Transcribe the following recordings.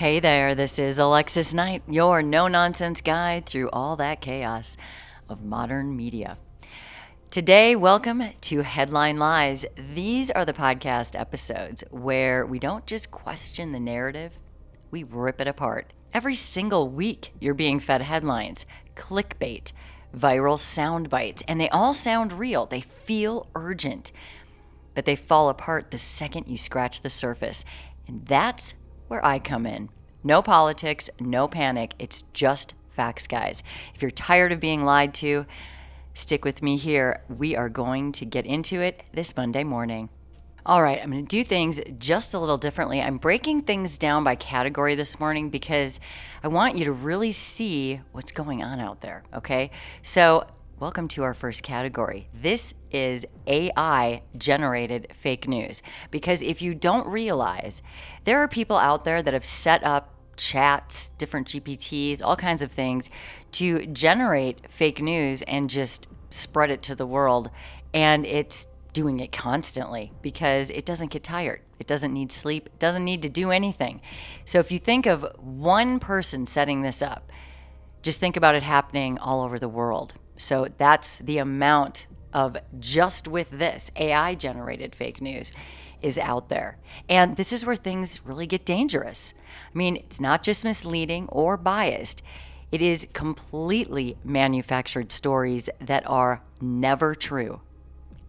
Hey there, this is Alexis Knight, your no-nonsense guide through all that chaos of modern media. Today, welcome to Headline Lies. These are the podcast episodes where we don't just question the narrative, we rip it apart. Every single week, you're being fed headlines, clickbait, viral sound bites, and they all sound real. They feel urgent, but they fall apart the second you scratch the surface. And that's where I come in. No politics, no panic. It's just facts, guys. If you're tired of being lied to, stick with me here. We are going to get into it this Monday morning. All right, I'm going to do things just a little differently. I'm breaking things down by category this morning because I want you to really see what's going on out there, okay? So, welcome to our first category. This is AI-generated fake news. Because if you don't realize, there are people out there that have set up chats, different GPTs, all kinds of things to generate fake news and just spread it to the world. And it's doing it constantly because it doesn't get tired. It doesn't need sleep. It doesn't need to do anything. So if you think of one person setting this up, just think about it happening all over the world. So that's the amount of just with this AI-generated fake news is out there. And this is where things really get dangerous. I mean, it's not just misleading or biased. It is completely manufactured stories that are never true.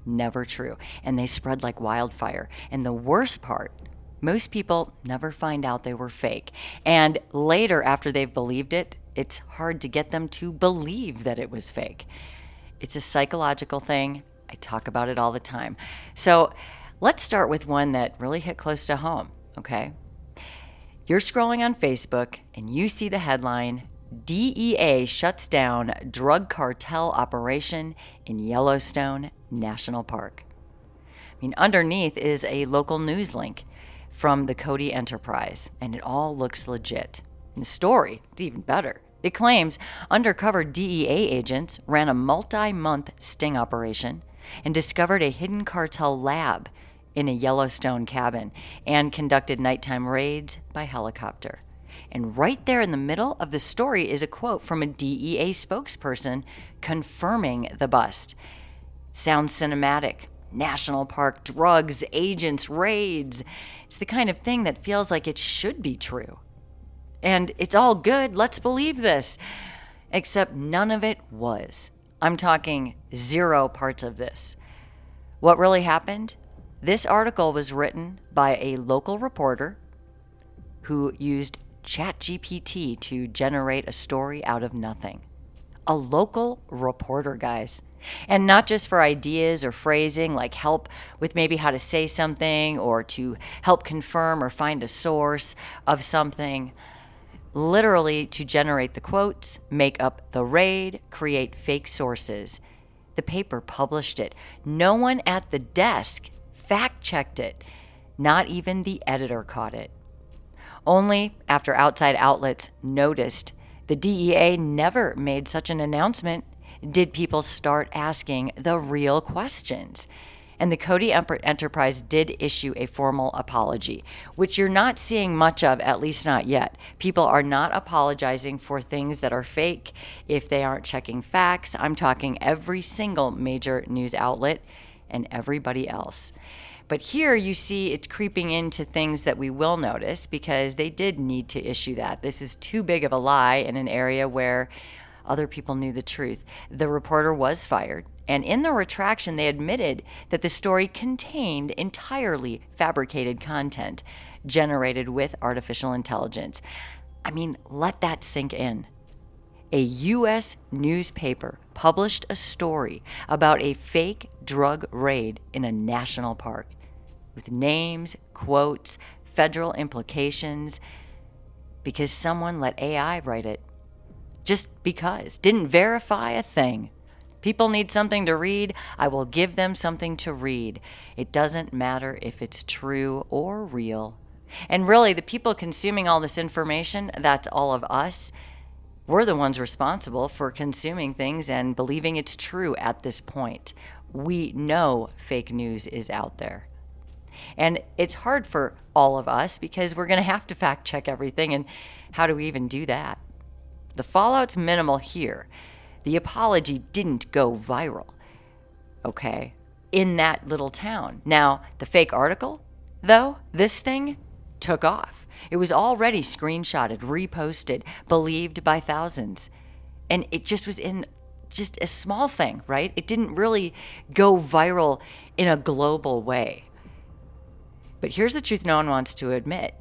Never true. And they spread like wildfire. And the worst part, most people never find out they were fake. And later, after they've believed it, it's hard to get them to believe that it was fake. It's a psychological thing. I talk about it all the time. So let's start with one that really hit close to home, okay? You're scrolling on Facebook and you see the headline, DEA shuts down drug cartel operation in Yellowstone National Park. I mean, underneath is a local news link from the Cody Enterprise, and it all looks legit. And the story, it's even better. It claims undercover DEA agents ran a multi-month sting operation and discovered a hidden cartel lab in a Yellowstone cabin and conducted nighttime raids by helicopter. And right there in the middle of the story is a quote from a DEA spokesperson confirming the bust. Sounds cinematic. National park, drugs, agents, raids. It's the kind of thing that feels like it should be true. And it's all good. Let's believe this. Except none of it was. I'm talking 0 parts of this. What really happened? This article was written by a local reporter who used ChatGPT to generate a story out of nothing. A local reporter, guys. And not just for ideas or phrasing, like help with maybe how to say something or to help confirm or find a source of something. Literally to generate the quotes, make up the raid, create fake sources. The paper published it. No one at the desk fact-checked it. Not even the editor caught it. Only after outside outlets noticed the DEA never made such an announcement did people start asking the real questions. And the Cody Enterprise did issue a formal apology, which you're not seeing much of, at least not yet. People are not apologizing for things that are fake if they aren't checking facts. I'm talking every single major news outlet and everybody else. But here you see it's creeping into things that we will notice because they did need to issue that. This is too big of a lie in an area where other people knew the truth. The reporter was fired, and in the retraction, they admitted that the story contained entirely fabricated content generated with artificial intelligence. I mean, let that sink in. A U.S. newspaper published a story about a fake drug raid in a national park with names, quotes, federal implications, because someone let AI write it. Just because. Didn't verify a thing. People need something to read. I will give them something to read. It doesn't matter if it's true or real. And really, the people consuming all this information, that's all of us. We're the ones responsible for consuming things and believing it's true at this point. We know fake news is out there. And it's hard for all of us because we're going to have to fact check everything. And how do we even do that? The fallout's minimal here. The apology didn't go viral, okay, in that little town. Now, the fake article, though, this thing took off. It was already screenshotted, reposted, believed by thousands. And it just was in just a small thing, right? It didn't really go viral in a global way. But here's the truth no one wants to admit.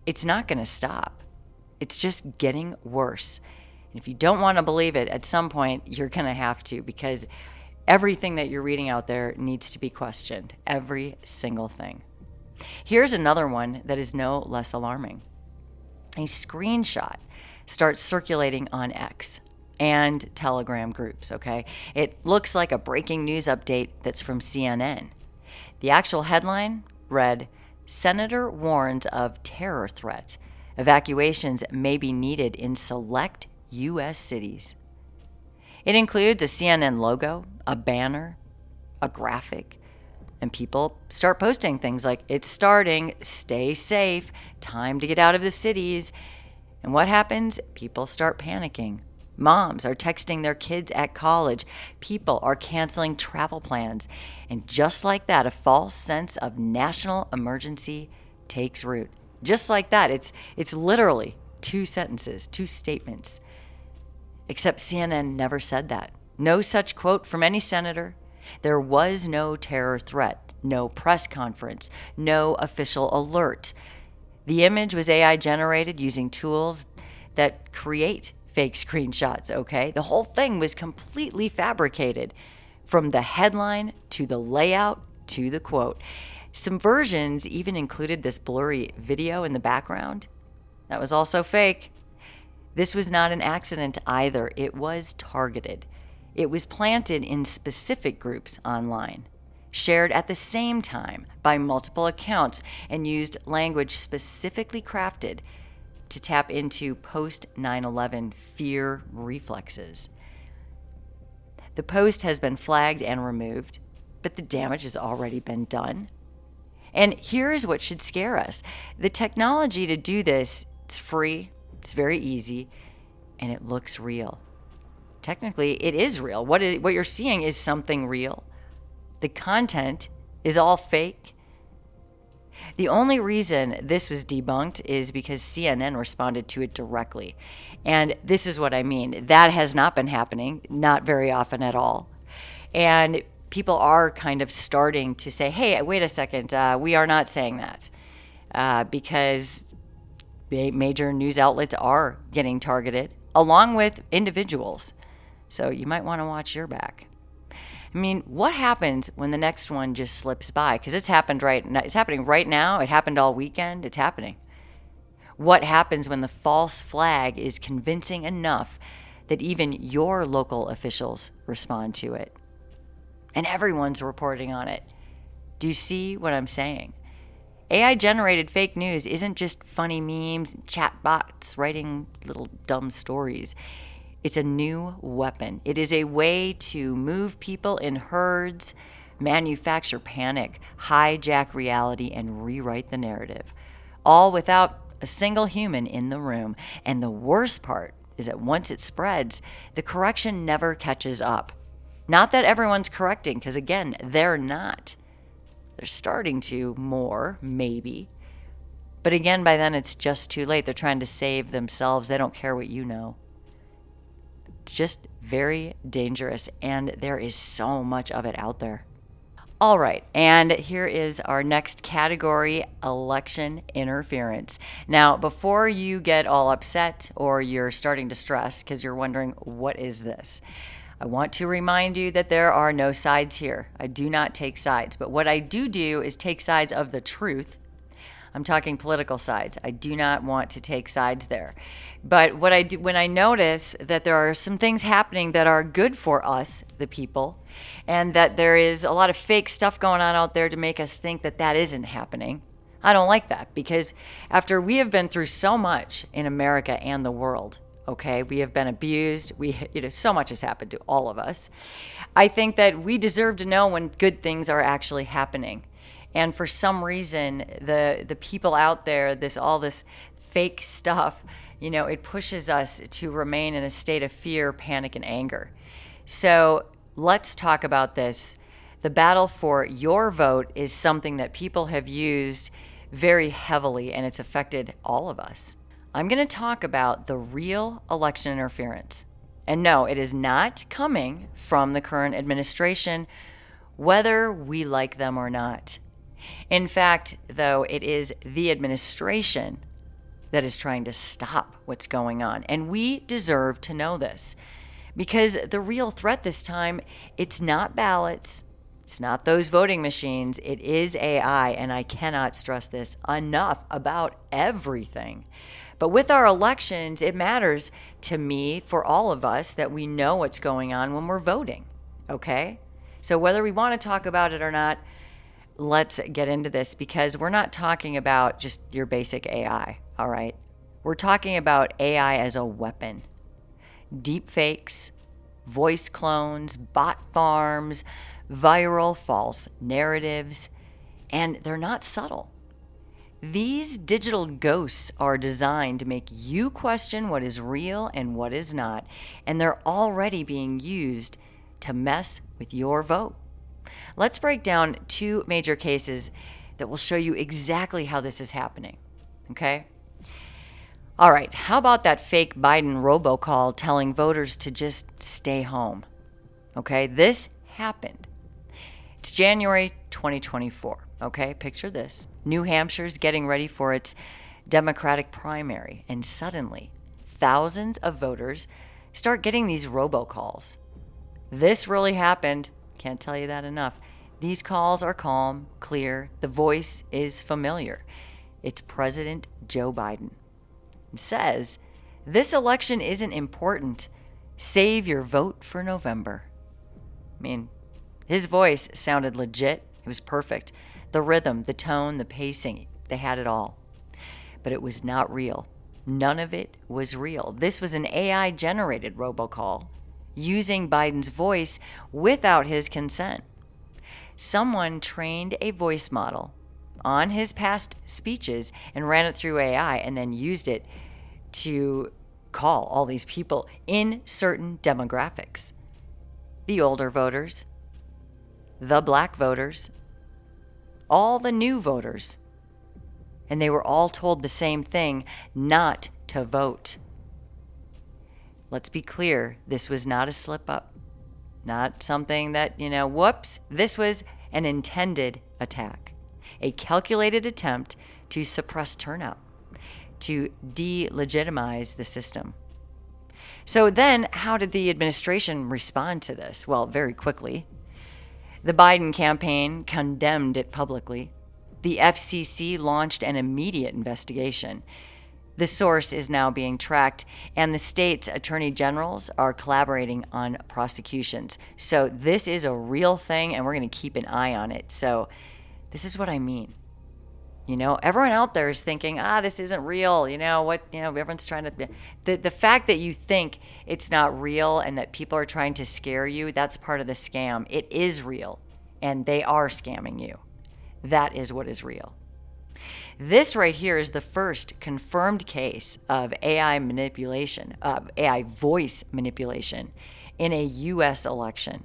It's not going to stop. It's just getting worse. And if you don't want to believe it, at some point, you're going to have to, because everything that you're reading out there needs to be questioned. Every single thing. Here's another one that is no less alarming. A screenshot starts circulating on X and Telegram groups, okay? It looks like a breaking news update that's from CNN. The actual headline read, "Senator warns of terror threat. Evacuations may be needed in select U.S. cities." It includes a CNN logo, a banner, a graphic, and people start posting things like, "It's starting, stay safe, time to get out of the cities." And what happens? People start panicking. Moms are texting their kids at college. People are canceling travel plans. And just like that, a false sense of national emergency takes root. Just like that, it's literally 2 sentences, 2 statements. Except CNN never said that. No such quote from any senator. There was no terror threat, no press conference, no official alert. The image was AI generated using tools that create fake screenshots, okay? The whole thing was completely fabricated, from the headline to the layout to the quote. Some versions even included this blurry video in the background. That was also fake. This was not an accident either. It was targeted. It was planted in specific groups online, shared at the same time by multiple accounts, and used language specifically crafted to tap into post-9/11 fear reflexes. The post has been flagged and removed, but the damage has already been done. And here's what should scare us. The technology to do this, it's free, it's very easy, and it looks real. Technically, it is real. What you're seeing is something real. The content is all fake. The only reason this was debunked is because CNN responded to it directly. And this is what I mean. That has not been happening, not very often at all. And people are kind of starting to say, hey, wait a second, we are not saying that, because major news outlets are getting targeted, along with individuals. So you might want to watch your back. I mean, what happens when the next one just slips by? Because it's happening right now. It happened all weekend. It's happening. What happens when the false flag is convincing enough that even your local officials respond to it? And everyone's reporting on it. Do you see what I'm saying? AI-generated fake news isn't just funny memes and chatbots writing little dumb stories. It's a new weapon. It is a way to move people in herds, manufacture panic, hijack reality, and rewrite the narrative, all without a single human in the room. And the worst part is that once it spreads, the correction never catches up. Not that everyone's correcting, because again, they're not. They're starting to more, maybe. But again, by then it's just too late. They're trying to save themselves. They don't care what you know. It's just very dangerous, and there is so much of it out there. All right, and here is our next category, election interference. Now, before you get all upset or you're starting to stress because you're wondering, what is this? I want to remind you that there are no sides here. I do not take sides, but what I do is take sides of the truth. I'm talking political sides. I do not want to take sides there. But what I do when I notice that there are some things happening that are good for us, the people, and that there is a lot of fake stuff going on out there to make us think that that isn't happening, I don't like that, because after we have been through so much in America and the world, okay, we have been abused. So much has happened to all of us. I think that we deserve to know when good things are actually happening. And for some reason, the people out there, all this fake stuff, it pushes us to remain in a state of fear, panic, and anger. So let's talk about this. The battle for your vote is something that people have used very heavily, and it's affected all of us. I'm going to talk about the real election interference. And no, it is not coming from the current administration, whether we like them or not. In fact, though, it is the administration that is trying to stop what's going on. And we deserve to know this, because the real threat this time, it's not ballots, it's not those voting machines, it is AI. And I cannot stress this enough about everything. But with our elections, it matters to me, for all of us, that we know what's going on when we're voting, okay? So whether we want to talk about it or not, let's get into this, because we're not talking about just your basic AI, all right? We're talking about AI as a weapon. Deepfakes, voice clones, bot farms, viral false narratives, and they're not subtle. These digital ghosts are designed to make you question what is real and what is not, and they're already being used to mess with your vote. Let's break down two major cases that will show you exactly how this is happening, okay? All right, how about that fake Biden robocall telling voters to just stay home? Okay, this happened. It's January 2024, okay? Picture this. New Hampshire's getting ready for its Democratic primary, and suddenly thousands of voters start getting these robocalls. This really happened. Can't tell you that enough. These calls are calm, clear. The voice is familiar. It's President Joe Biden. It says, "This election isn't important. Save your vote for November." I mean, his voice sounded legit. It was perfect. The rhythm, the tone, the pacing, they had it all. But it was not real. None of it was real. This was an AI-generated robocall using Biden's voice without his consent. Someone trained a voice model on his past speeches and ran it through AI, and then used it to call all these people in certain demographics. The older voters, the black voters, all the new voters. And they were all told the same thing: not to vote. Let's be clear, this was not a slip up, not something that, whoops. This was an intended attack, a calculated attempt to suppress turnout, to delegitimize the system. So then, how did the administration respond to this? Well, very quickly. The Biden campaign condemned it publicly. The FCC launched an immediate investigation. The source is now being tracked, and the state's attorney generals are collaborating on prosecutions. So this is a real thing, and we're going to keep an eye on it. So this is what I mean. Everyone out there is thinking, this isn't real. Everyone's trying to... The fact that you think it's not real and that people are trying to scare you, that's part of the scam. It is real, and they are scamming you. That is what is real. This right here is the first confirmed case of AI manipulation, AI voice manipulation in a U.S. election.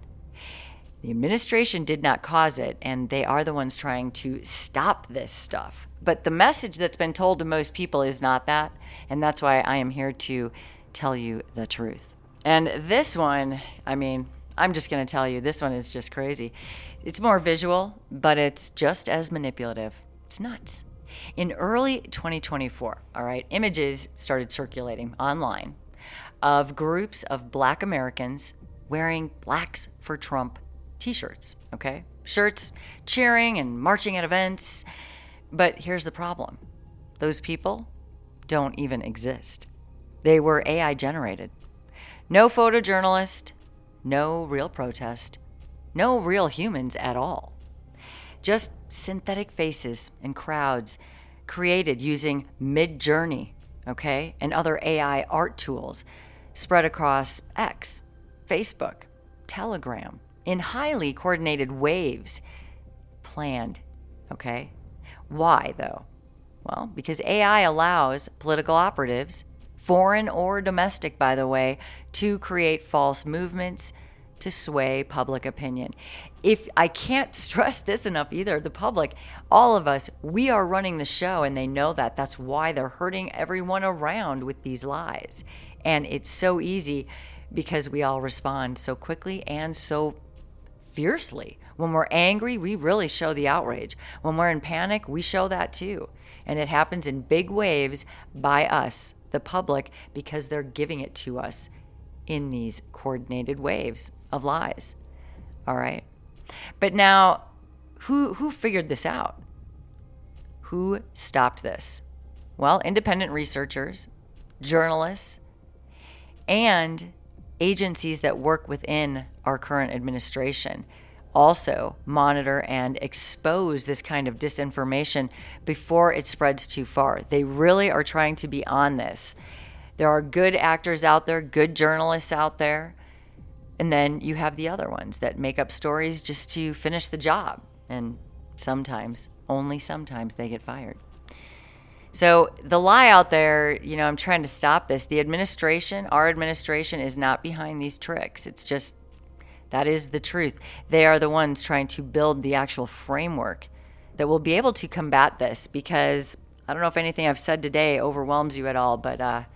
The administration did not cause it, and they are the ones trying to stop this stuff. But the message that's been told to most people is not that, and that's why I am here to tell you the truth. And this one, I'm just going to tell you, this one is just crazy. It's more visual, but it's just as manipulative. It's nuts. In early 2024, images started circulating online of groups of Black Americans wearing Blacks for Trump t-shirts, shirts cheering and marching at events. But here's the problem. Those people don't even exist. They were AI generated. No photojournalist, no real protest, no real humans at all. Just synthetic faces and crowds created using Mid-Journey, and other AI art tools spread across X, Facebook, Telegram, in highly coordinated waves, planned Okay? Why, though? Well, because AI allows political operatives, foreign or domestic, by the way, to create false movements to sway public opinion. If I can't stress this enough either, the public, all of us, we are running the show and they know that. That's why they're hurting everyone around with these lies. And it's so easy because we all respond so quickly and so fiercely. When we're angry, we really show the outrage. When we're in panic, we show that too. And it happens in big waves by us, the public, because they're giving it to us in these coordinated waves of lies. All right. But now, who figured this out? Who stopped this? Well, independent researchers, journalists, and agencies that work within our current administration also monitor and expose this kind of disinformation before it spreads too far. They really are trying to be on this. There are good actors out there, good journalists out there, and then you have the other ones that make up stories just to finish the job. And sometimes, only sometimes, they get fired. So the lie out there, I'm trying to stop this. The administration, our administration, is not behind these tricks. It's just, that is the truth. They are the ones trying to build the actual framework that will be able to combat this, because I don't know if anything I've said today overwhelms you at all, but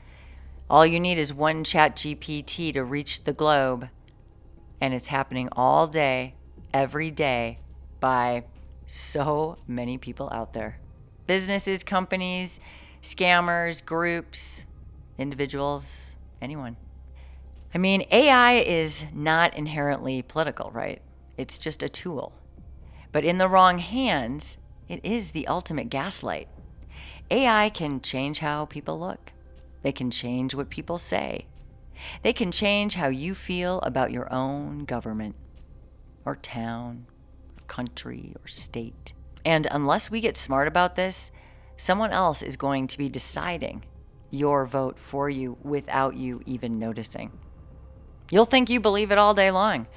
all you need is one ChatGPT to reach the globe, and it's happening all day, every day, by so many people out there. Businesses, companies, scammers, groups, individuals, anyone. I mean, AI is not inherently political, right? It's just a tool. But in the wrong hands, it is the ultimate gaslight. AI can change how people look. They can change what people say. They can change how you feel about your own government, or town, or country, or state. And unless we get smart about this, someone else is going to be deciding your vote for you without you even noticing. You'll think you believe it all day long,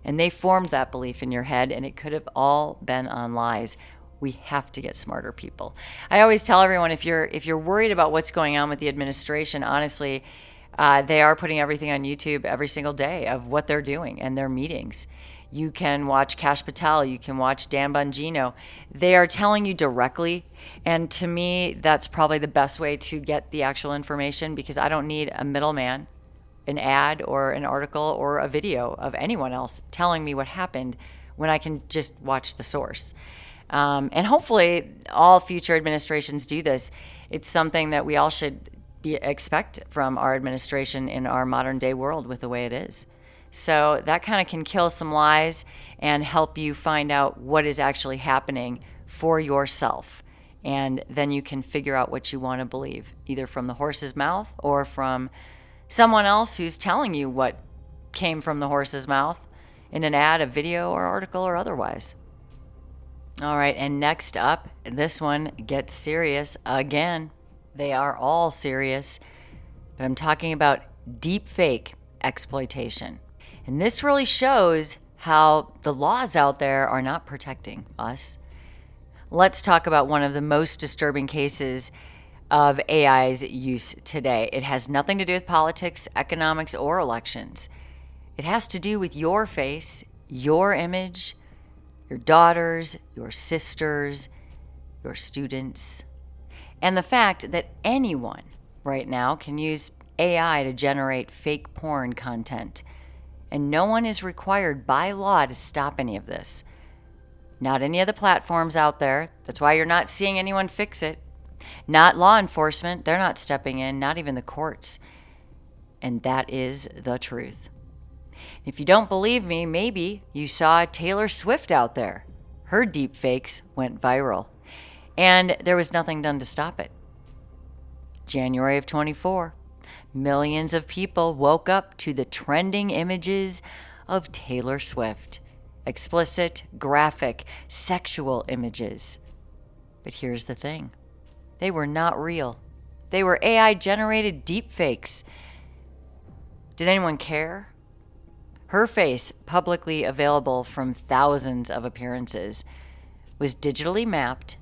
and they formed that belief in your head, and it could have all been on lies. We have to get smarter, people. I always tell everyone, if you're worried about what's going on with the administration, honestly, they are putting everything on YouTube every single day of what they're doing and their meetings. You can watch Kash Patel. You can watch Dan Bongino. They are telling you directly. And to me, that's probably the best way to get the actual information, because I don't need a middleman, an ad or an article or a video of anyone else telling me what happened when I can just watch the source. And hopefully all future administrations do this. It's something that we all should expect from our administration in our modern day world with the way it is. So that kind of can kill some lies and help you find out what is actually happening for yourself. And then you can figure out what you want to believe, either from the horse's mouth or from someone else who's telling you what came from the horse's mouth in an ad, a video, or article, or otherwise. All right, and next up, this one gets serious again. They are all serious, but I'm talking about deepfake exploitation. And this really shows how the laws out there are not protecting us. Let's talk about one of the most disturbing cases of AI's use today. It has nothing to do with politics, economics, or elections. It has to do with your face, your image, your daughters, your sisters, your students, and the fact that anyone right now can use AI to generate fake porn content. And no one is required by law to stop any of this. Not any of the platforms out there. That's why you're not seeing anyone fix it. Not law enforcement. They're not stepping in. Not even the courts. And that is the truth. If you don't believe me, maybe you saw Taylor Swift out there. Her deepfakes went viral. And there was nothing done to stop it. January of 24. Millions of people woke up to the trending images of Taylor Swift. Explicit, graphic, sexual images. But here's the thing. They were not real. They were AI-generated deepfakes. Did anyone care? Her face, publicly available from thousands of appearances, was digitally mapped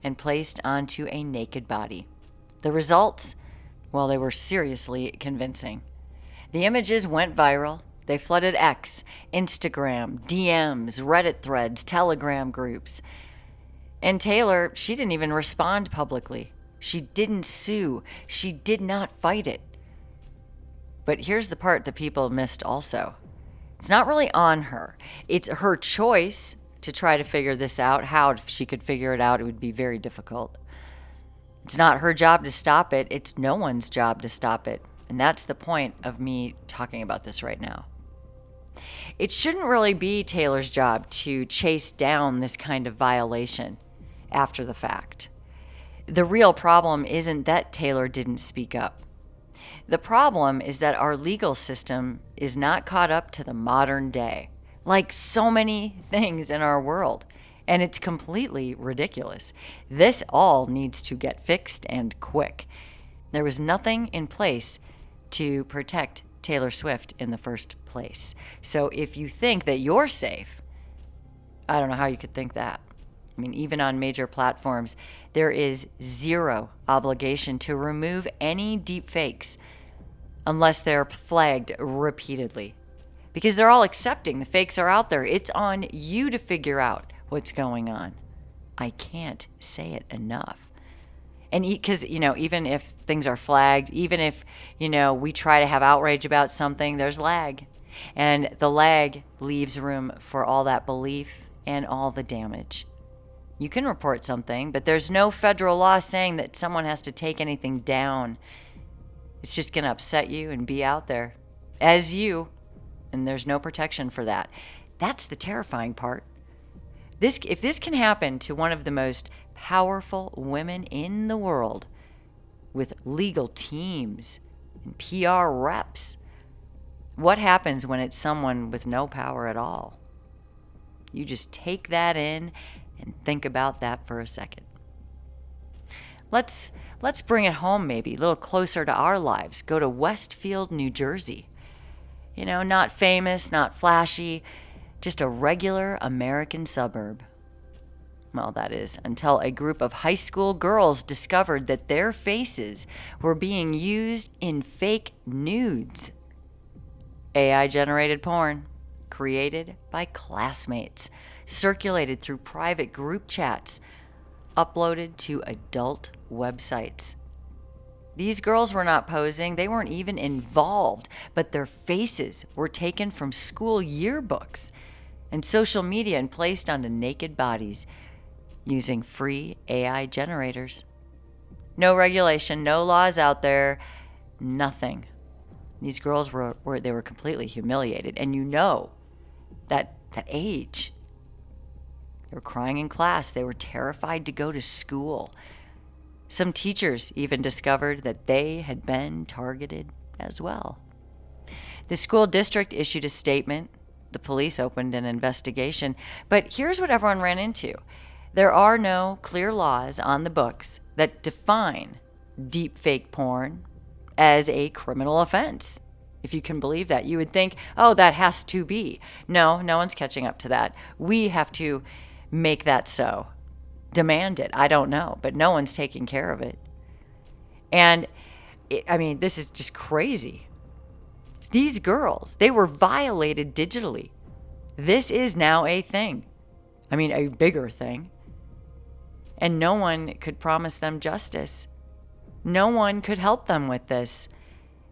and placed onto a naked body. The results? Well, they were seriously convincing. The images went viral. They flooded X, Instagram, DMs, Reddit threads, Telegram groups. And Taylor, she didn't even respond publicly. She didn't sue. She did not fight it. But here's the part that people missed also. It's not really on her. It's her choice to try to figure this out. How, if she could figure it out, it would be very difficult. It's not her job to stop it. It's no one's job to stop it. And that's the point of me talking about this right now. It shouldn't really be Taylor's job to chase down this kind of violation after the fact. The real problem isn't that Taylor didn't speak up. The problem is that our legal system is not caught up to the modern day, like so many things in our world, and it's completely ridiculous. This all needs to get fixed and quick. There was nothing in place to protect Taylor Swift in the first place. So if you think that you're safe, I don't know how you could think that. I mean, even on major platforms, there is zero obligation to remove any deepfakes unless they're flagged repeatedly. Because they're all accepting the fakes are out there. It's on you to figure out what's going on. I can't say it enough. And because, even if things are flagged, even if, we try to have outrage about something, there's lag. And the lag leaves room for all that belief and all the damage. You can report something, but there's no federal law saying that someone has to take anything down. It's just going to upset you and be out there as you, and there's no protection for that. That's the terrifying part. If this can happen to one of the most powerful women in the world with legal teams and PR reps, what happens when it's someone with no power at all? You just take that in and think about that for a second. Let's bring it home maybe, a little closer to our lives. Go to Westfield, New Jersey. Not famous, not flashy, just a regular American suburb. Well, that is, until a group of high school girls discovered that their faces were being used in fake nudes. AI-generated porn, created by classmates, circulated through private group chats, uploaded to adult websites. These girls were not posing, they weren't even involved, but their faces were taken from school yearbooks and social media and placed onto naked bodies using free AI generators. No regulation, no laws out there, nothing. These girls were completely humiliated, and that age. They were crying in class. They were terrified to go to school. Some teachers even discovered that they had been targeted as well. The school district issued a statement. The police opened an investigation. But here's what everyone ran into. There are no clear laws on the books that define deepfake porn as a criminal offense. If you can believe that, you would think, that has to be. No one's catching up to that. We have to make that so. Demand it. I don't know, but no one's taking care of it. And this is just crazy. These girls, they were violated digitally. This is now a thing. A bigger thing. And no one could promise them justice. No one could help them with this.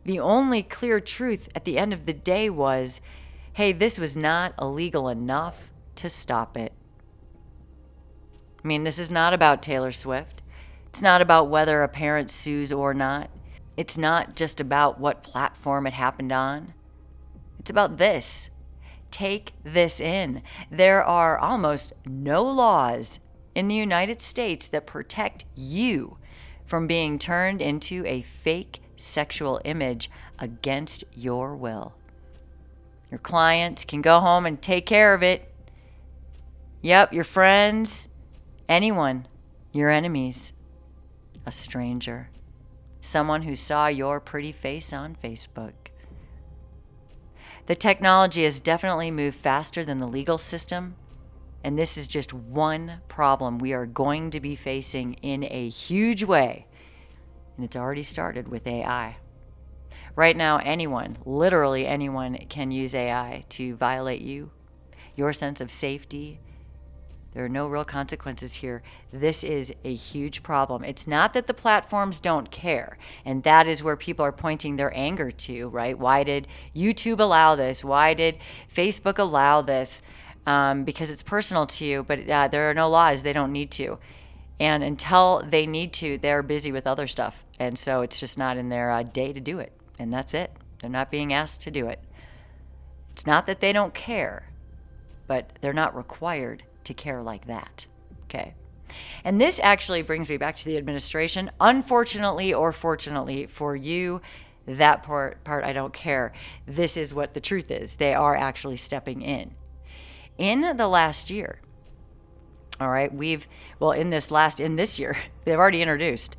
The only clear truth at the end of the day was, hey, this was not illegal enough to stop it. This is not about Taylor Swift. It's not about whether a parent sues or not. It's not just about what platform it happened on. It's about this. Take this in. There are almost no laws in the United States that protect you from being turned into a fake sexual image against your will. Your clients can go home and take care of it. Yep, your friends, anyone, your enemies, a stranger, someone who saw your pretty face on Facebook. The technology has definitely moved faster than the legal system, And this is just one problem we are going to be facing in a huge way. And it's already started with AI. Right now, anyone, literally anyone, can use AI to violate you, your sense of safety. There are no real consequences here. This is a huge problem. It's not that the platforms don't care, and that is where people are pointing their anger to, right? Why did YouTube allow this? Why did Facebook allow this? Because it's personal to you, but there are no laws. They don't need to. And until they need to, they're busy with other stuff. And so it's just not in their day to do it. And that's it. They're not being asked to do it. It's not that they don't care, but they're not required to care like that. Okay. And this actually brings me back to the administration. Unfortunately or fortunately for you, that part I don't care. This is what the truth is. They are actually stepping in. In the last year, all right, in this year, they've already introduced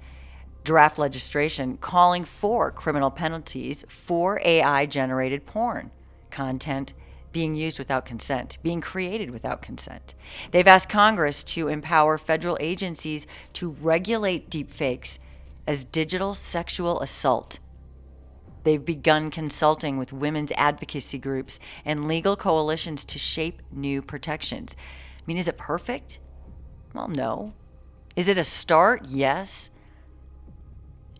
draft legislation calling for criminal penalties for AI-generated porn content being used without consent, being created without consent. They've asked Congress to empower federal agencies to regulate deepfakes as digital sexual assault. They've begun consulting with women's advocacy groups and legal coalitions to shape new protections. I mean, is it perfect? Well, no. Is it a start? Yes.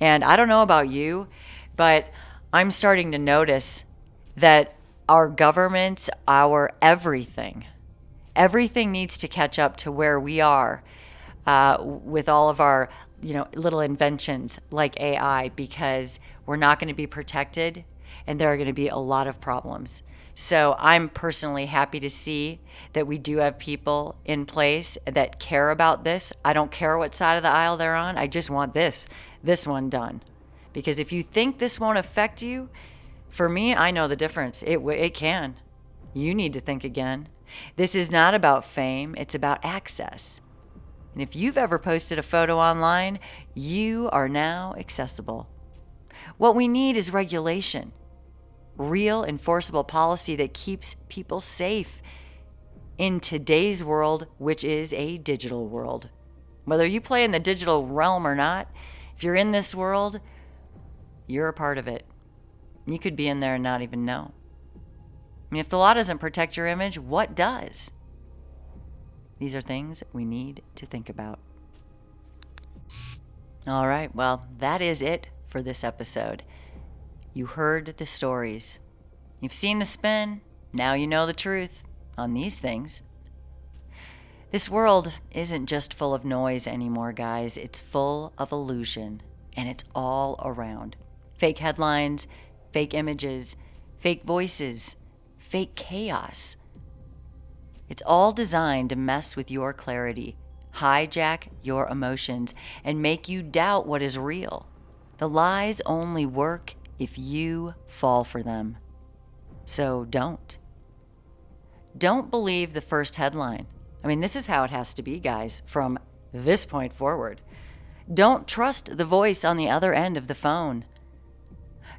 And I don't know about you, but I'm starting to notice that our governments, our everything needs to catch up to where we are with all of our, little inventions like AI, because we're not going to be protected and there are going to be a lot of problems. So I'm personally happy to see that we do have people in place that care about this. I don't care what side of the aisle they're on. I just want this one done. Because if you think this won't affect you, for me, I know the difference. It can. You need to think again. This is not about fame. It's about access. And if you've ever posted a photo online, you are now accessible. What we need is regulation. Real enforceable policy that keeps people safe in today's world, which is a digital world. Whether you play in the digital realm or not, if you're in this world, you're a part of it. You could be in there and not even know. I mean, if the law doesn't protect your image, what does? These are things we need to think about. All right, well, that is it for this episode. You heard the stories. You've seen the spin. Now you know the truth on these things. This world isn't just full of noise anymore, guys. It's full of illusion, and it's all around. Fake headlines, fake images, fake voices, fake chaos. It's all designed to mess with your clarity, hijack your emotions, and make you doubt what is real. The lies only work if you fall for them. So don't. Don't believe the first headline. I mean, this is how it has to be, guys, from this point forward. Don't trust the voice on the other end of the phone.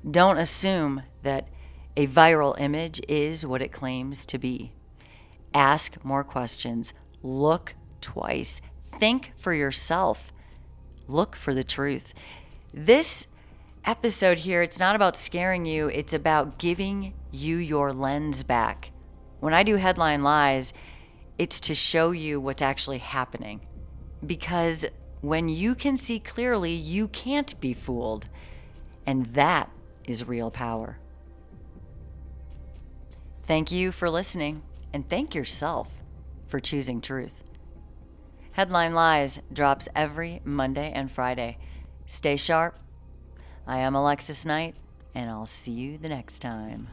Don't assume that a viral image is what it claims to be. Ask more questions. Look twice. Think for yourself. Look for the truth. This episode here, it's not about scaring you. It's about giving you your lens back. When I do headline lies, it's to show you what's actually happening. Because when you can see clearly, you can't be fooled. And that is real power. Thank you for listening, and thank yourself for choosing truth. Headline Lies drops every Monday and Friday. Stay sharp. I am Alexis Knight, and I'll see you the next time.